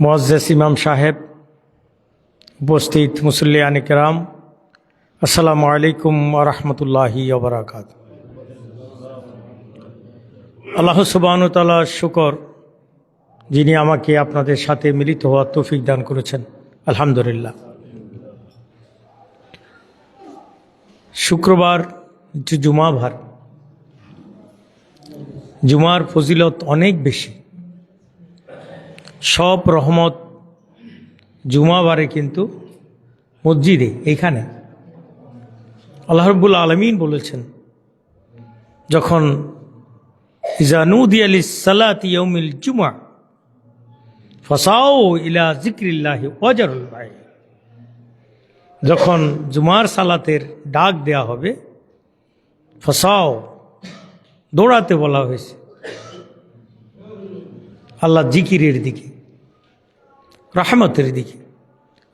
মুআজ্জিজ ইমাম সাহেব, উপস্থিত মুসল্লিয়ান কিরাম, আসসালামু আলাইকুম ওয়া রাহমাতুল্লাহি ওয়া বারাকাতুহু। আল্লাহ সুবহানাহু ওয়া তাআলা শুকর, যিনি আমাকে আপনাদের সাথে মিলিত হওয়ার তৌফিক দান করেছেন, আলহামদুলিল্লাহ। শুক্রবার জুমাবার, জুমার ফজিলত অনেক বেশি। সব রহমত জুমাবারে কিন্তু মসজিদে, এইখানে আল্লাহ রাব্বুল আলামিন বলেছেন, যখন ইযা নুদিয়া লিস-সালাতি ইয়াউমিল জুমআ ফাসাউ ইলা যিকরিল্লাহি ওয়া যারুল বাই। যখন জুমার সালাতের ডাক দেয়া হবে, ফাসাও, দৌড়াতে বলা হয়েছে আল্লাহ জিকিরের দিকে, রহমতের দিকে।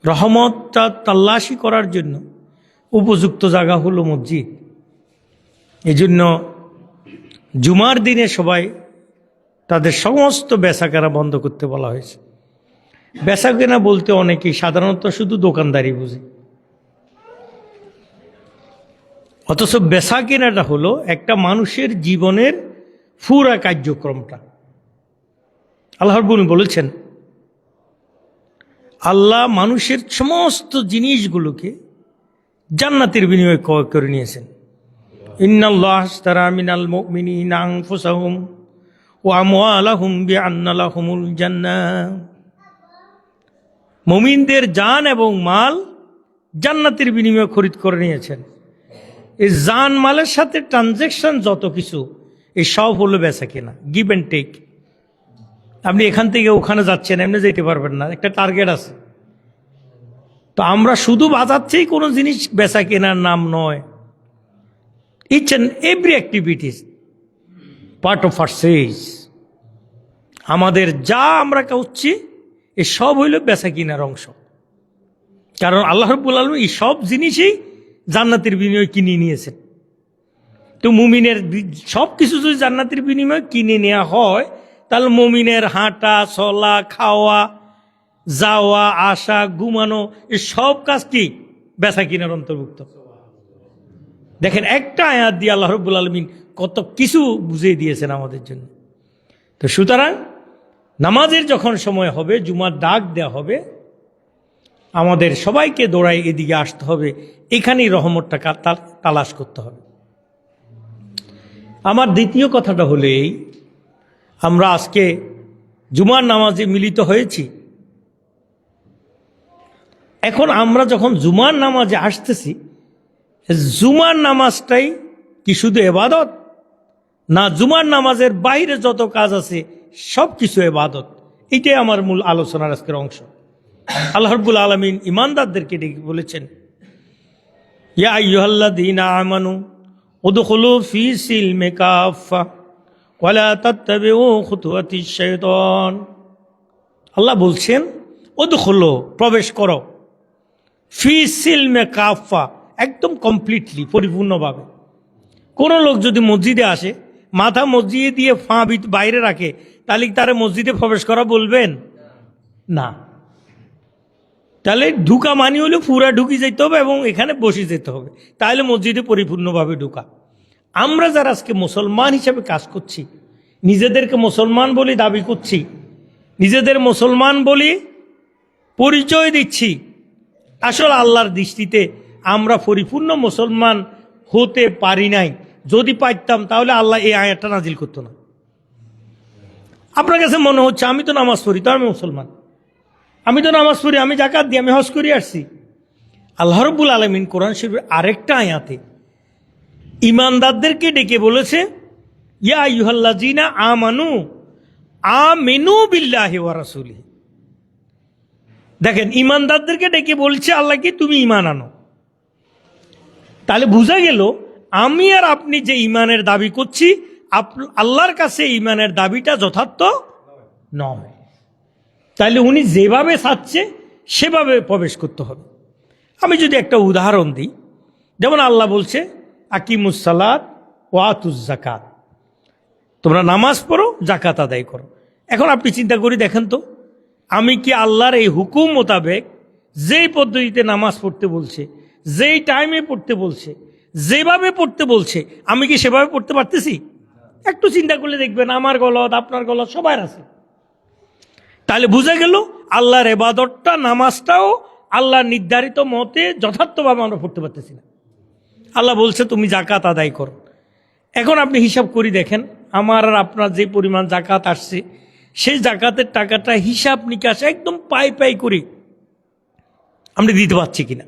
রহমতটা তাল্লাশি করার জন্য উপযুক্ত জায়গা হলো মসজিদ। এই জন্য জুমার দিনে সবাই তাদের সমস্ত বেচাকেনা বন্ধ করতে বলা হয়েছে। বেচাকেনা বলতে অনেকেই সাধারণত শুধু দোকানদারি বুঝে, অথচ বেচাকেনাটা হলো একটা মানুষের জীবনের পুরা কার্যক্রমটা। আল্লাহ রাব্বুল বলেছেন, আল্লাহ মানুষের সমস্ত জিনিসগুলোকে জান্নাতের বিনিময়ে ক্রয় করে নিয়েছেন। ইন্নাল্লাহ আশতারা মিনাল মুমিনিনা আনফুসাহুম ওয়া আমওয়ালাহুম বিআন্না লাহুমুল জান্নাহ। মুমিনদের জান এবং মাল জান্নাতের বিনিময়ে খরিদ করে নিয়েছেন। এই জান মালের সাথে ট্রানজ্যাকশন যত কিছু, এই সব হলো বেচাকেনা, গিভ অ্যান্ড টেক। আপনি এখান থেকে ওখানে যাচ্ছেন, এমনি যেতে পারবেন না, একটা টার্গেট আছে। তো আমরা শুধু বাজাচ্ছেই কোনো জিনিস বেচা কেনার নাম নয়। Each and every activities part of আর সেজ। আমাদের যা আমরা করছি এই সব হইল বেচা কেনার অংশ। কারণ আল্লাহ রাব্বুল আলামিন এই সব জিনিসই জান্নাতের বিনিময়ে কিনে নিয়েছেন। তো মুমিনের সব কিছু যদি জান্নাতের বিনিময়ে কিনে নেওয়া হয়, তাহলে মুমিনের হাঁটা চলা, খাওয়া, যাওয়া, আসা, ঘুমানো, এই সব কাজ কি বেচা কিনার অন্তর্ভুক্ত। দেখেন, একটা আয়াত দিয়ে আল্লাহ রাব্বুল আলামিন কত কিছু বুঝিয়ে দিয়েছেন আমাদের জন্য। তো সুতরাং নামাজের যখন সময় হবে, জুমার ডাক দেওয়া হবে, আমাদের সবাইকে দৌড়ায় এদিকে আসতে হবে, এখানেই রহমতটা তালাশ করতে হবে। আমার দ্বিতীয় কথাটা হলো এই, আমরা আজকে জুমার নামাজে মিলিত হয়েছি। এখন আমরা যখন জুমার নামাজে আসতেছি, জুমার নামাজটাই কি শুধু ইবাদত? না, জুমার নামাজের বাইরে যত কাজ আছে সব কিছু ইবাদত। এটাই আমার মূল আলোচনার আজকের অংশ। আল্লাহ রাব্বুল আলামিন ইমানদারদেরকে ডেকে বলেছেন, ইয়া আইয়ুহাল্লাযীনা আমানু উদখুলু ফী সিলমি কাফা ওয়ালা তাত্তাবিউ খুতুওয়াতিশ শাইতান। আল্লাহ বলছেন, উদখুলু, প্রবেশ করো, ফী সিলমি কাফা, একদম কমপ্লিটলি, পরিপূর্ণভাবে। কোনো লোক যদি মসজিদে আসে, মাথা মসজিদে দিয়ে ফা বাইরে রাখে, তাহলে তারা মসজিদে প্রবেশ করা বলবেন? না। তাহলে ঢুকা মানি হলে পুরা ঢুকি যেতে হবে এবং এখানে বসে যেতে হবে, তাহলে মসজিদে পরিপূর্ণভাবে ঢুকা। আমরা যারা আজকে মুসলমান হিসেবে কাজ করছি, নিজেদেরকে মুসলমান বলে দাবি করছি, নিজেদের মুসলমান বলে পরিচয় দিচ্ছি, আসলে আল্লাহর দৃষ্টিতে আমরা পরিপূর্ণ মুসলমান হতে পারি নাই। যদি পারতাম তাহলে আল্লাহ এই আয়াতটা নাজিল করতো না। আপনার কাছে মনে হচ্ছে আমি তো নামাজ পড়ি, তো আমি মুসলমান, আমি তো নামাজ পড়ি, আমি যাকাত দিই, আমি হজ করে আসছি। আল্লাহ রাব্বুল আলামিন কোরআন শরীফের আরেকটা আয়াতে ইমানদারদেরকে ডেকে বলেছে, ইয়া আইয়ুহাল্লাযীনা আমানু আমিনু বিল্লাহি ওয়া রাসূলিহি। দেখেন, ইমানদারদেরকে ডেকে বলছে আল্লাহ কি তুমি ঈমান আনো। তাহলে বোঝা গেল আমি আর আপনি যে ঈমানের দাবি করছি, আল্লাহর কাছে ঈমানের দাবিটা যথার্থ নয়। তাহলে উনি যেভাবে চাচ্ছে সেভাবে প্রবেশ করতে হবে। আমি যদি একটা উদাহরণ দিই, যেমন আল্লাহ বলছে আকিমুস সালাত ওয়া আতুজ যাকাত, তোমরা নামাজ পড়ো, জাকাত আদায় করো। এখন আপনি চিন্তা করে দেখেন তো, আমি কি আল্লাহর এই হুকুম মোতাবেক যেই পদ্ধতিতে নামাজ পড়তে বলছে, যেই টাইমে পড়তে বলছে, যেভাবে পড়তে বলছে, আমি কি সেভাবে পড়তে পারতেছি? একটু চিন্তা করলে দেখবেন আমার গলত, আপনার গলত সবার আছে। তাহলে বুঝা গেল আল্লাহর ইবাদতটা, নামাজটাও আল্লাহর নির্ধারিত মতে যথার্থভাবে আমরা পড়তে পারতেছি না। আল্লাহ বলছে তুমি জাকাত আদায় করো। এখন আপনি হিসাব করে দেখেন, আমার আর আপনার যে পরিমাণ জাকাত আসছে, সেই জাকাতের টাকাটা হিসাব নিকাশ একদম পাই পাই করে আমরা দিতে পারছি কিনা।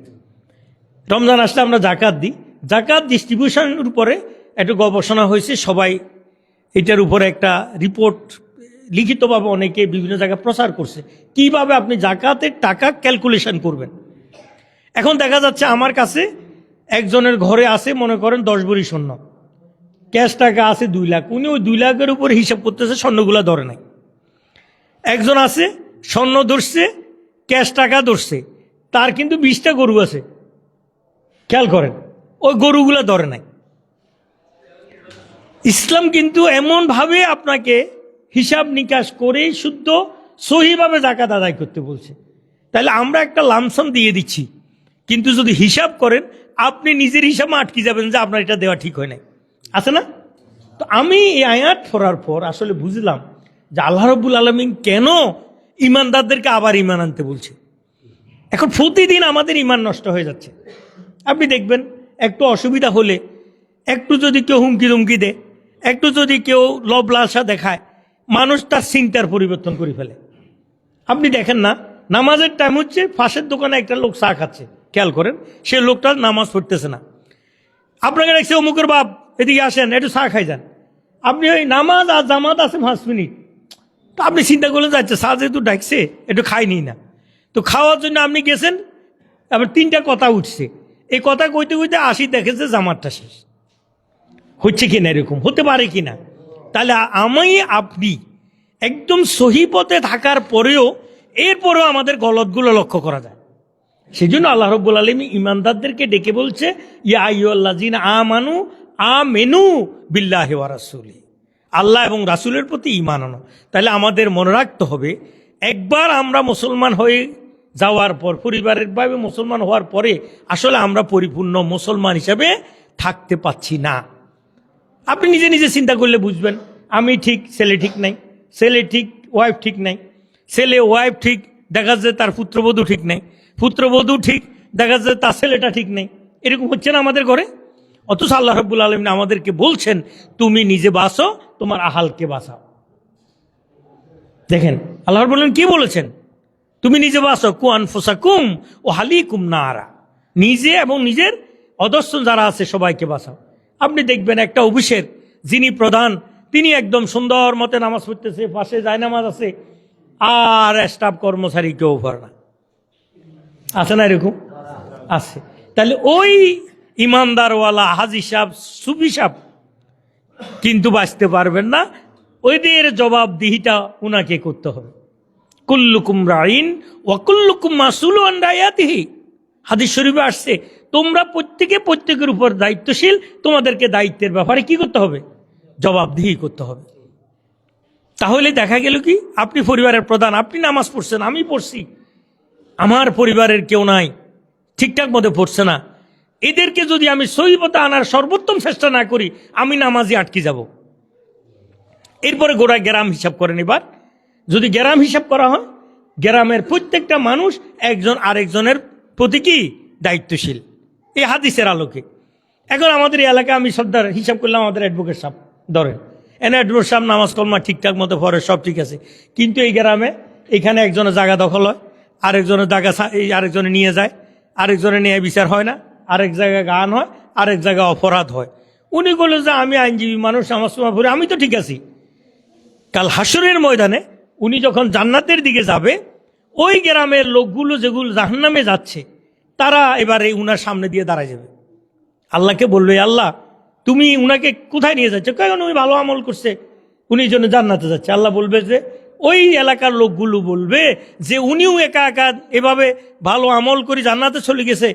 রমজান আসলে আমরা জাকাত দিই, জাকাত ডিস্ট্রিবিউশনের উপরে একটু গবেষণা হয়েছে, সবাই এটার উপরে একটা রিপোর্ট লিখিতভাবে অনেকে বিভিন্ন জায়গায় প্রচার করছে, কিভাবে আপনি জাকাতের টাকা ক্যালকুলেশন করবেন। এখন দেখা যাচ্ছে আমার কাছে একজনের ঘরে আছে মনে করেন 10 ভরি স্বর্ণ, ক্যাশ টাকা আছে 2 লাখ, উনি ওই 2 লাখের উপরে হিসাব করতেছে, স্বর্ণগুলা ধরে নাই। একজন আছে স্বর্ণ ধরছে, ক্যাশ টাকা ধরছে, তার কিন্তু 20টা গরু আছে, খেয়াল করেন, ওই গরুগুলা ধরে নাই। ইসলাম কিন্তু এমনভাবে আপনাকে হিসাব নিকাশ করে শুদ্ধ সহিভাবে জাকাত আদায় করতে বলছে। তাহলে আমরা একটা লামসাম দিয়ে দিচ্ছি, কিন্তু যদি হিসাব করেন আপনি নিজের হিসাবে আটকে যাবেন যে আপনার এটা দেওয়া ঠিক হয় নাই, আছে না? তো আমি এই আয়াত পড়ার পর আসলে বুঝলাম যে আল্লাহ রাব্বুল আলামিন কেন ইমানদারদেরকে আবার ইমান আনতে বলছে। এখন প্রতিদিন আমাদের ইমান নষ্ট হয়ে যাচ্ছে। আপনি দেখবেন একটু অসুবিধা হলে, একটু যদি কেউ হুমকি ধুমকি দেয়, একটু যদি কেউ লোভ লালসা দেখায়, মানুষ তার চিন্তার পরিবর্তন করে ফেলে। আপনি দেখেন না, নামাজের টাইম হচ্ছে, পাশের দোকানে একটা লোক চা খাচ্ছে, খেয়াল করেন, সে লোকটা নামাজ পড়তেছে না, আপনাকে দেখছে অমুকের বাপ এদিকে আসেন একটু চা খাই যান। আপনি ওই নামাজ আর জামাত আছে 5 মিনিট, তো আপনি চিন্তা করলে যাচ্ছে চা যেহেতু ডাকছে একটু খাইনি না, তো খাওয়ার জন্য আপনি গেছেন, আবার 3টা কথা উঠছে, এই কথা কইতে কইতে 80 দেখেছে জামাতটা শেষ হচ্ছে কিনা, এরকম হতে পারে কিনা। তাহলে আমি আপনি একদম সহি পথে থাকার পরেও এরপরেও আমাদের গলতগুলো লক্ষ্য করা যায়। সেই জন্য আল্লাহ রাব্বুল আলামিন ইমানদারদেরকে ডেকে বলছে, ইয়া আইয়ুহাল্লাযিনা আমানু আমিনু বিল্লাহি ওয়া রাসূলি, আল্লাহ এবং রাসূলের প্রতি ঈমান আনো। তাহলে আমাদের মনে রাখতে হবে, একবার আমরা মুসলমান হয়ে যাওয়ার পর, পরিবারেরভাবে মুসলমান হওয়ার পরে আসলে আমরা পরিপূর্ণ মুসলমান হিসাবে থাকতে পাচ্ছি না। আপনি নিজে নিজে চিন্তা করলে বুঝবেন, আমি ঠিক, ছেলে ঠিক নাই, ছেলে ঠিক, ওয়াইফ ঠিক নাই, ছেলে ওয়াইফ ঠিক, দেখা যায় তার পুত্রবধূ ঠিক নাই, পুত্রবধূ ঠিক, দেখা যায় তার ছেলেটা ঠিক নেই। এরকম হচ্ছে না আমাদের ঘরে? অথচ আল্লাহ রাব্বুল আলামিন আমাদেরকে বলছেন তুমি নিজে বাঁচো, তোমার আহালকে বাঁচাও। দেখেন আল্লাহ রাব্বুল আলামিন কি বলেছেন, তুমি নিজে বাঁচো, কু আনফুসাকুম ও হালিকুম নারা, নিজে এবং নিজের অদর্শন যারা আছে সবাইকে বাঁচাও। আপনি দেখবেন একটা অফিসের যিনি প্রধান, তিনি একদম সুন্দর মতে নামাজ পড়তেছে, পাশে জায়নামাজ আছে, আর স্টাফ কর্মচারী কেউ পড়ে না, আছে না? এরকম আছে। তাহলে ওই ইমানদারওয়ালা হাজি সাহেব, সুফি সাহেব কিন্তু বাঁচতে পারবেন না, ওইদের জবাবদিহিটা উনাকে করতে হবে। কুল্লুকুম রাইন ওয়া কুল্লুকুম মাসউলুন আন রাইয়াতিহি, হাদিস শরীফে আসছে তোমরা প্রত্যেকে প্রত্যেকের উপর দায়িত্বশীল, তোমাদেরকে দায়িত্বের ব্যাপারে কি করতে হবে? জবাবদিহি করতে হবে। তাহলে দেখা গেল কি, আপনি পরিবারের প্রধান, আপনি নামাজ পড়ছেন, আমি পড়ছি, আমার পরিবারের কেউ নাই, ঠিকঠাক মতো পড়ছে না, এদেরকে যদি আমি সহি পথে আনার সর্বোত্তম চেষ্টা না করি, আমি নামাজে আটকে যাব। এরপরে গোড়া গ্রাম হিসাব করেন। এবার যদি গ্রাম হিসাব করা হয়, গ্রামের প্রত্যেকটা মানুষ একজন আরেকজনের প্রতি কি দায়িত্বশীল, এই হাদিসের আলোকে। এখন আমাদের এই এলাকায় আমি সর্দার হিসাব করলাম, আমাদের অ্যাডভোকেট সাহেব ধরেন, এনে অ্যাডভোকেট সাহেব নামাজ কলমা ঠিকঠাক মতো পড়ে, সব ঠিক আছে, কিন্তু এই গ্রামে এখানে একজনের জায়গা দখল হয়, আরেকজনের জায়গা এই আরেকজনে নিয়ে যায়, আরেকজনে নিয়ে বিচার হয় না, আরেক জায়গায় গান হয়, আরেক জায়গায় অপরাধ হয়। উনি বলে যে আমি আইনজীবী মানুষ, নামাজ কলমা পড়ে, আমি তো ঠিক আছি। কাল হাসরের ময়দানে উনি যখন জান্নাতের দিকে যাবে, ওই গ্রামের লোকগুলো যেগুলো জাহান্নামে যাচ্ছে, তারা এবারে উনার সামনে দিয়ে দাঁড়ায় যাবে, আল্লাহকে বলবে, আল্লাহ তুমি উনাকে কোথায় নিয়ে যাচ্ছ? কারণ উনি ভালো আমল করছে, উনি জন্য জান্নাতে যাচ্ছে। আল্লাহ বলবে যে, ওই এলাকার লোকগুলো বলবে যে উনিও একা একা এভাবে ভালো আমল করে জান্নাতে চলে গেছে,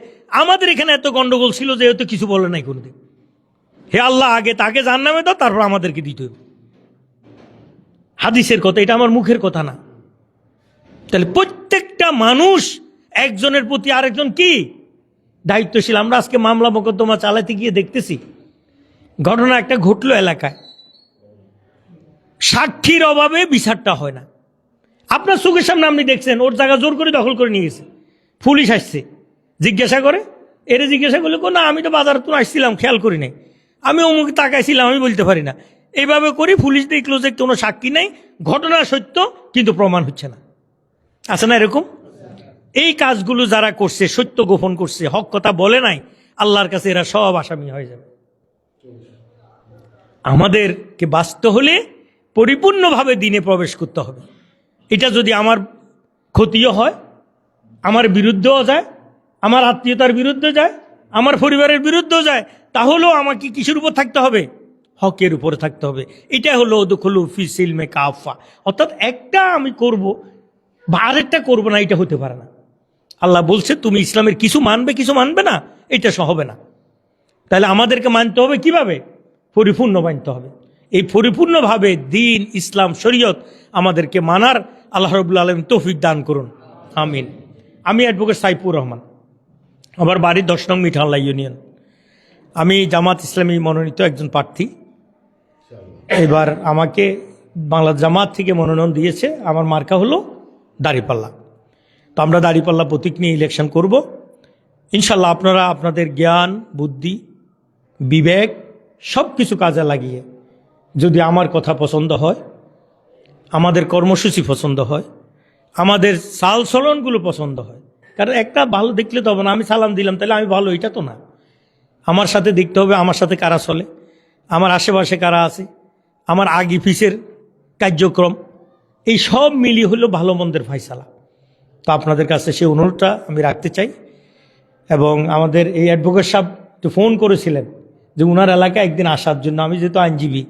আমাদের এখানে এত গন্ডগোল ছিল যে এত কিছু বলে নাই কোনোদিন। হে আল্লাহ, আগে তাকে জান্নামে দাও, তারপর আমাদেরকে দিতে হবে। হাদিসের কথা, এটা আমার মুখের কথা না। তাহলে প্রত্যেকটা মানুষ একজনের প্রতি আরেকজন কি দায়িত্বশীল। আমরা আজকে মামলা মোকদ্দমা চালাতে গিয়ে দেখতেছি ঘটনা একটা ঘটলো এলাকায়, সাক্ষীর অভাবে বিচারটা হয় না। আপনার চোখের সামনে আপনি দেখছেন ওর জায়গা জোর করে দখল করে নিয়ে গেছে, পুলিশ আসছে জিজ্ঞাসা করে, এরে জিজ্ঞাসা করলে না আমি তো বাজার তো আসছিলাম খেয়াল করি নাই, আমি অমুক তাকাইছিলাম আমি বলতে পারি না। এইভাবে করে পুলিশ দেখলো যে কোনো সাক্ষী নেই, ঘটনা সত্য কিন্তু প্রমাণ হচ্ছে না। আছে না এরকম? এই কাজগুলো যারা করছে, সত্য গোপন করছে, হক কথা বলে নাই, আল্লাহর কাছে এরা সব আসামি হয়ে যাবে। আমাদেরকে বাঁচতে হলে পরিপূর্ণভাবে দিনে প্রবেশ করতে হবে। এটা যদি আমার ক্ষতিও হয়, আমার বিরুদ্ধেও যায়, আমার আত্মীয়তার বিরুদ্ধে যায়, আমার পরিবারের বিরুদ্ধেও যায়, তাহলেও আমাকে কিসের উপর থাকতে হবে? হকের উপরে থাকতে হবে। এটা হলো দুখুলু ফি সিলমে কাফা, অর্থাৎ একটা আমি করব বা আরেকটা করবো না, এটা হতে পারে না। আল্লাহ বলছে তুমি ইসলামের কিছু মানবে কিছু মানবে না, এটা হবে না। তাহলে আমাদেরকে মানতে হবে কিভাবে? পরিপূর্ণ মানতে হবে। এই পরিপূর্ণভাবে দিন ইসলাম শরীয়ত আমাদেরকে মানার আল্লাহ রাব্বুল আলামিন তৌফিক দান করুন, আমিন। আমি অ্যাডভোকেট সাইফুর রহমান, আমার বাড়ি 10 নং মিঠাল্লা ইউনিয়ন। আমি জামাত ইসলামী মনোনীত একজন প্রার্থী। এবার আমাকে বাংলা জামাত থেকে মনোনয়ন দিয়েছে, আমার মার্কা হলো দাড়িপাল্লা। তো আমরা দাড়িপাল্লা প্রতীক নিয়ে ইলেকশন করব ইনশাল্লাহ। আপনারা আপনাদের জ্ঞান বুদ্ধি বিবেক সব কিছু কাজে লাগিয়ে যদি আমার কথা পছন্দ হয়, আমাদের কর্মসূচি পছন্দ হয়, আমাদের সাল চলনগুলো পছন্দ হয়, কারণ একটা ভালো দেখলে তো হবে না, আমি সালাম দিলাম তাহলে আমি ভালো, এটা তো না। আমার সাথে দেখতে হবে আমার সাথে কারা চলে, আমার আশেপাশে কারা আছে, আমার আগে পিছের কার্যক্রম, এই সব মিলিয়ে হলো ভালো মন্দের ফাইসালা। তো আপনাদের কাছে সেই অনুরোধটা আমি রাখতে চাই। এবং আমাদের এই অ্যাডভোকেট সাহেব তো ফোন করেছিলেন যে উনার এলাকায় একদিন আসার জন্য। আমি যেহেতু আইনজীবী,